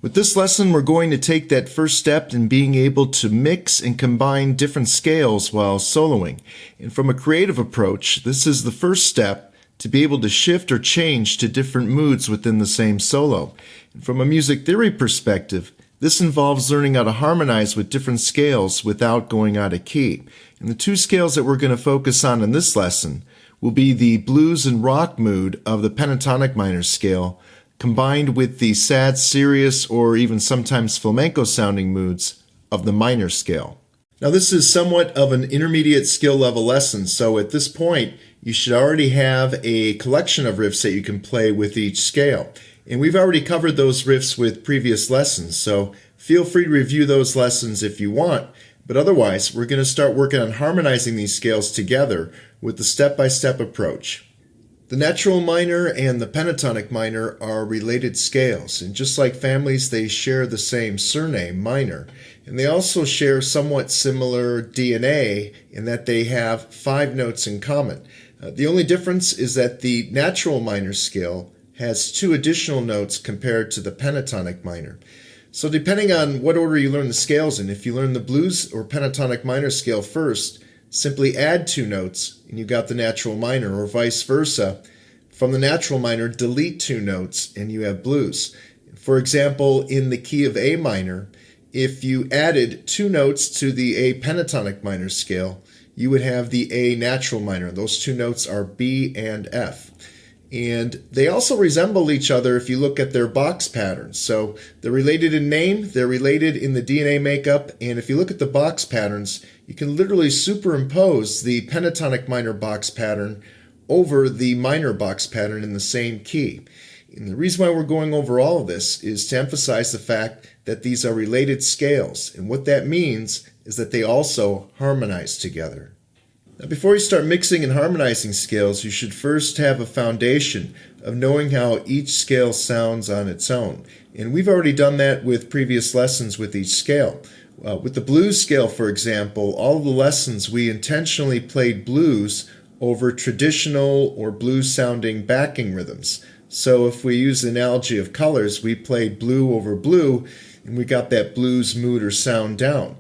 With this lesson, we're going to take that first step in being able to mix and combine different scales while soloing. And from a creative approach, this is the first step to be able to shift or change to different moods within the same solo. And from a music theory perspective, this involves learning how to harmonize with different scales without going out of key. And the two scales that we're going to focus on in this lesson will be the blues and rock mood of the pentatonic minor scale, combined with the sad, serious, or even sometimes flamenco sounding moods of the minor scale. Now this is somewhat of an intermediate skill level lesson, so at this point you should already have a collection of riffs that you can play with each scale. And we've already covered those riffs with previous lessons, so feel free to review those lessons if you want, but otherwise we're going to start working on harmonizing these scales together with the step-by-step approach. The natural minor and the pentatonic minor are related scales, and just like families, they share the same surname, minor, and they also share somewhat similar DNA in that they have 5 notes in common. The only difference is that the natural minor scale has 2 additional notes compared to the pentatonic minor. So depending on what order you learn the scales in, if you learn the blues or pentatonic minor scale first, simply add 2 notes and you got the natural minor, or vice versa. From the natural minor, delete 2 notes and you have blues. For example, in the key of A minor, if you added 2 notes to the A pentatonic minor scale, you would have the A natural minor. Those 2 notes are B and F. And they also resemble each other if you look at their box patterns. So they're related in name, they're related in the DNA makeup, and if you look at the box patterns, you can literally superimpose the pentatonic minor box pattern over the minor box pattern in the same key. And the reason why we're going over all of this is to emphasize the fact that these are related scales, and what that means is that they also harmonize together. Now, before you start mixing and harmonizing scales, you should first have a foundation of knowing how each scale sounds on its own. And we've already done that with previous lessons with each scale. With the blues scale, for example, all of the lessons we intentionally played blues over traditional or blues-sounding backing rhythms. So if we use the analogy of colors, we played blue over blue, and we got that blues mood or sound down.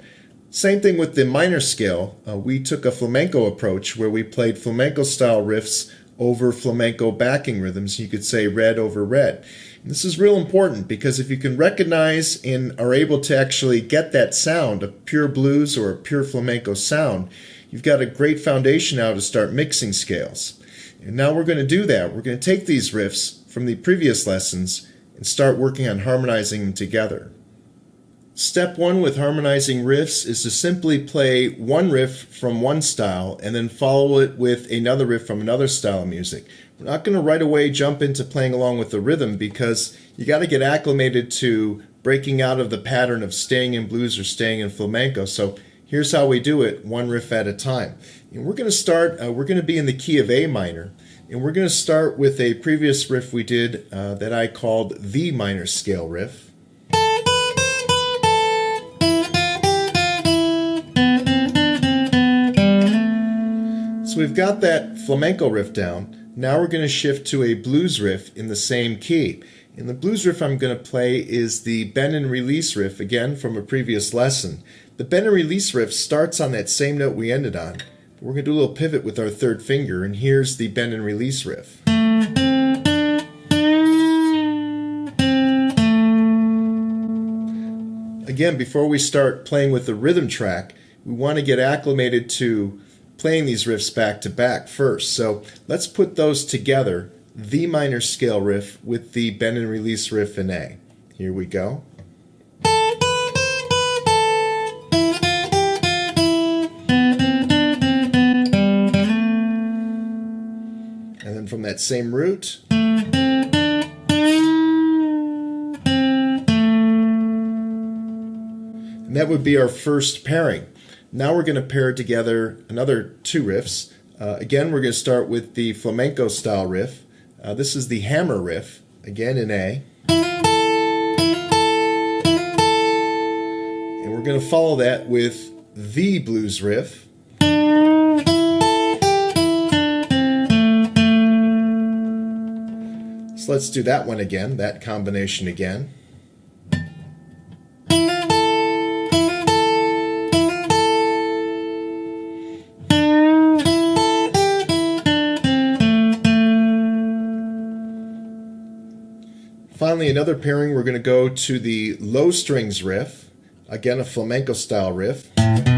Same thing with the minor scale. We took a flamenco approach where we played flamenco-style riffs over flamenco backing rhythms. You could say red over red. And this is real important because if you can recognize and are able to actually get that sound, a pure blues or a pure flamenco sound, you've got a great foundation now to start mixing scales. And now we're going to do that. We're going to take these riffs from the previous lessons and start working on harmonizing them together. Step 1 with harmonizing riffs is to simply play one riff from one style and then follow it with another riff from another style of music. We're not going to right away jump into playing along with the rhythm because you got to get acclimated to breaking out of the pattern of staying in blues or staying in flamenco. So here's how we do it, one riff at a time. And we're going to start, we're going to be in the key of A minor, and we're going to start with a previous riff we did that I called the minor scale riff. So we've got that flamenco riff down. Now we're going to shift to a blues riff in the same key. And the blues riff I'm going to play is the bend and release riff, again from a previous lesson. The bend and release riff starts on that same note we ended on. We're going to do a little pivot with our third finger, and here's the bend and release riff. Again, before we start playing with the rhythm track, we want to get acclimated to playing these riffs back to back first. So let's put those together, the minor scale riff with the bend and release riff in A. Here we go. And then from that same root, and that would be our first pairing. Now we're going to pair together another 2 riffs. Again, we're going to start with the flamenco style riff. This is the hammer riff, again in A. And we're going to follow that with the blues riff. So let's do that one again, that combination again. another pairing, we're going to go to the low strings riff, again a flamenco style riff. And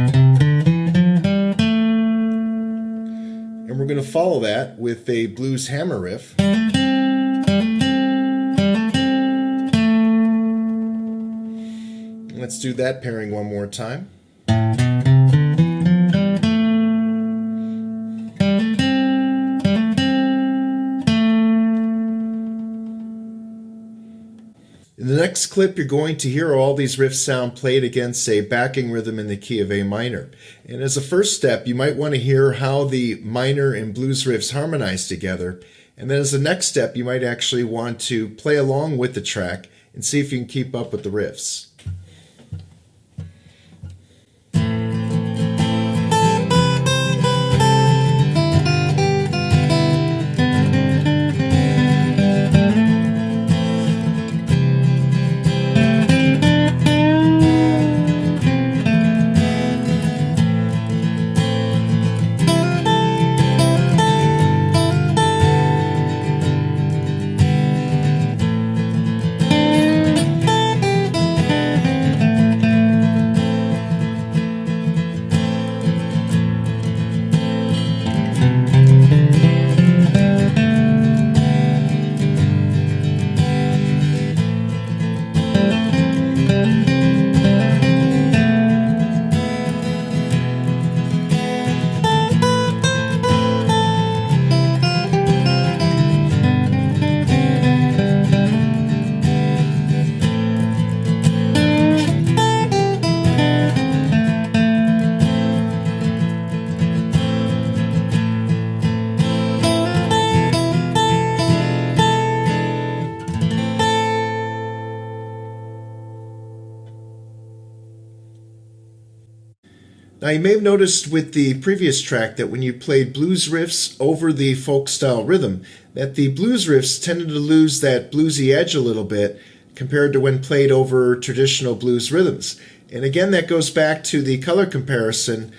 we're going to follow that with a blues hammer riff. Let's do that pairing one more time. In the next clip, you're going to hear all these riff sound played against a backing rhythm in the key of A minor. And as a first step, you might want to hear how the minor and blues riffs harmonize together. And then as a next step, you might actually want to play along with the track and see if you can keep up with the riffs. Now you may have noticed with the previous track that when you played blues riffs over the folk style rhythm, that the blues riffs tended to lose that bluesy edge a little bit compared to when played over traditional blues rhythms. And again, that goes back to the color comparison.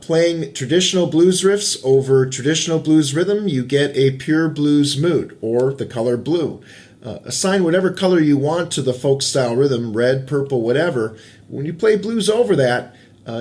Playing traditional blues riffs over traditional blues rhythm, you get a pure blues mood, or the color blue. Assign whatever color you want to the folk style rhythm, red, purple, whatever. When you play blues over that,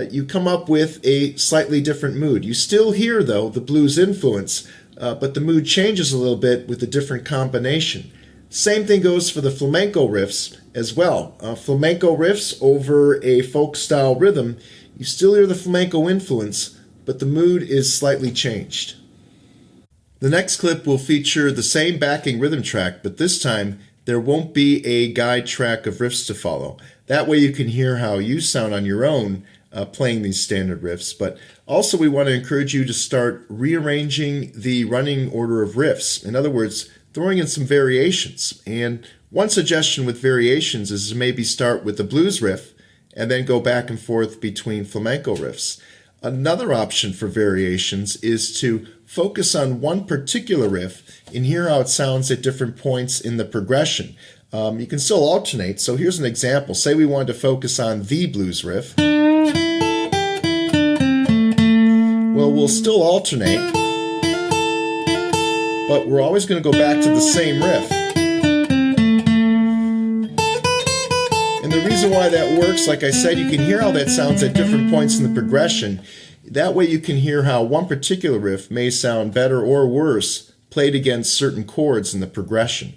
you come up with a slightly different mood. You still hear, though, the blues influence, but the mood changes a little bit with a different combination. Same thing goes for the flamenco riffs as well. Flamenco riffs over a folk-style rhythm, you still hear the flamenco influence, but the mood is slightly changed. The next clip will feature the same backing rhythm track, but this time there won't be a guide track of riffs to follow. That way you can hear how you sound on your own playing these standard riffs. But also we want to encourage you to start rearranging the running order of riffs. In other words, throwing in some variations. And one suggestion with variations is to maybe start with the blues riff and then go back and forth between flamenco riffs. Another option for variations is to focus on one particular riff and hear how it sounds at different points in the progression. You can still alternate. So here's an example. Say we wanted to focus on the blues riff. Well, we'll still alternate, but we're always going to go back to the same riff. And the reason why that works, like I said, you can hear how that sounds at different points in the progression. That way you can hear how one particular riff may sound better or worse played against certain chords in the progression.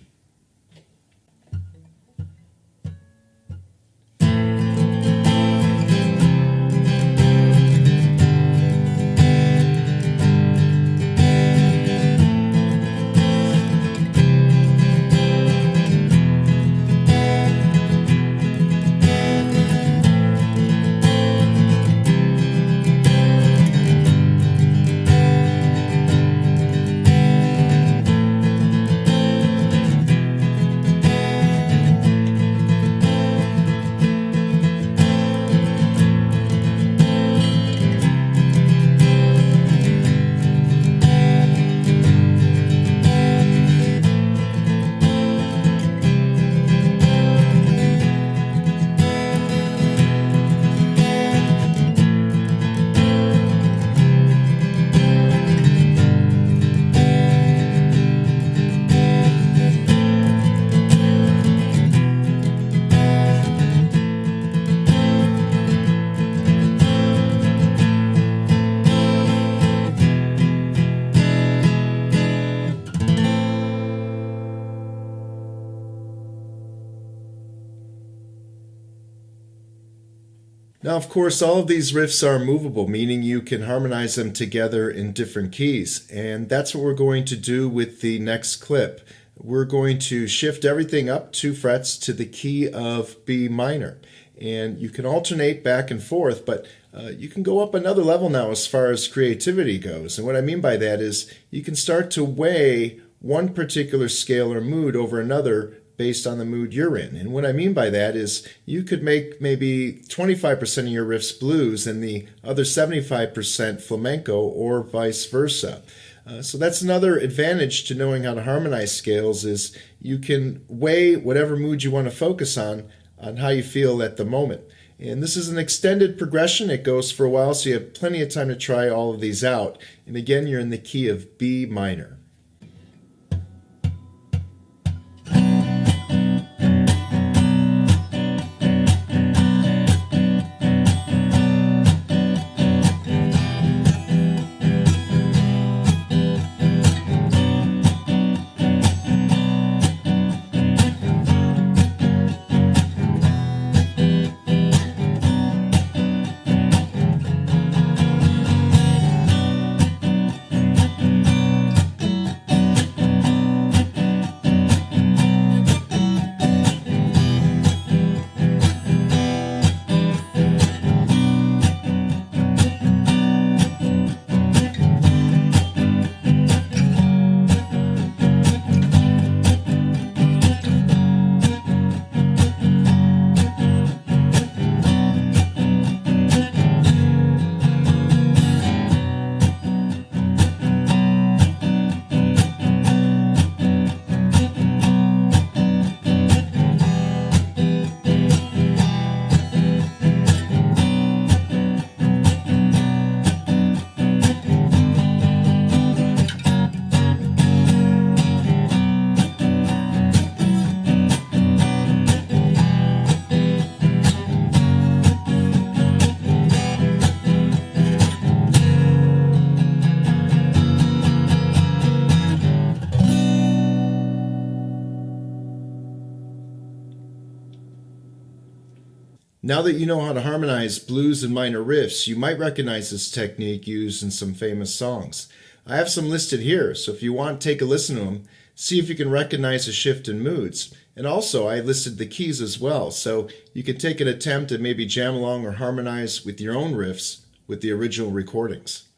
Now, of course, all of these riffs are movable, meaning you can harmonize them together in different keys. And that's what we're going to do with the next clip. We're going to shift everything up 2 frets to the key of B minor. And you can alternate back and forth, but you can go up another level now as far as creativity goes. And what I mean by that is you can start to weigh one particular scale or mood over another based on the mood you're in. And what I mean by that is you could make maybe 25% of your riffs blues and the other 75% flamenco, or vice versa. So that's another advantage to knowing how to harmonize scales, is you can weigh whatever mood you want to focus on how you feel at the moment. And this is an extended progression. It goes for a while, so you have plenty of time to try all of these out. And again, you're in the key of B minor. Now that you know how to harmonize blues and minor riffs, you might recognize this technique used in some famous songs. I have some listed here, so if you want, take a listen to them, see if you can recognize a shift in moods. And also, I listed the keys as well, so you can take an attempt and maybe jam along or harmonize with your own riffs with the original recordings.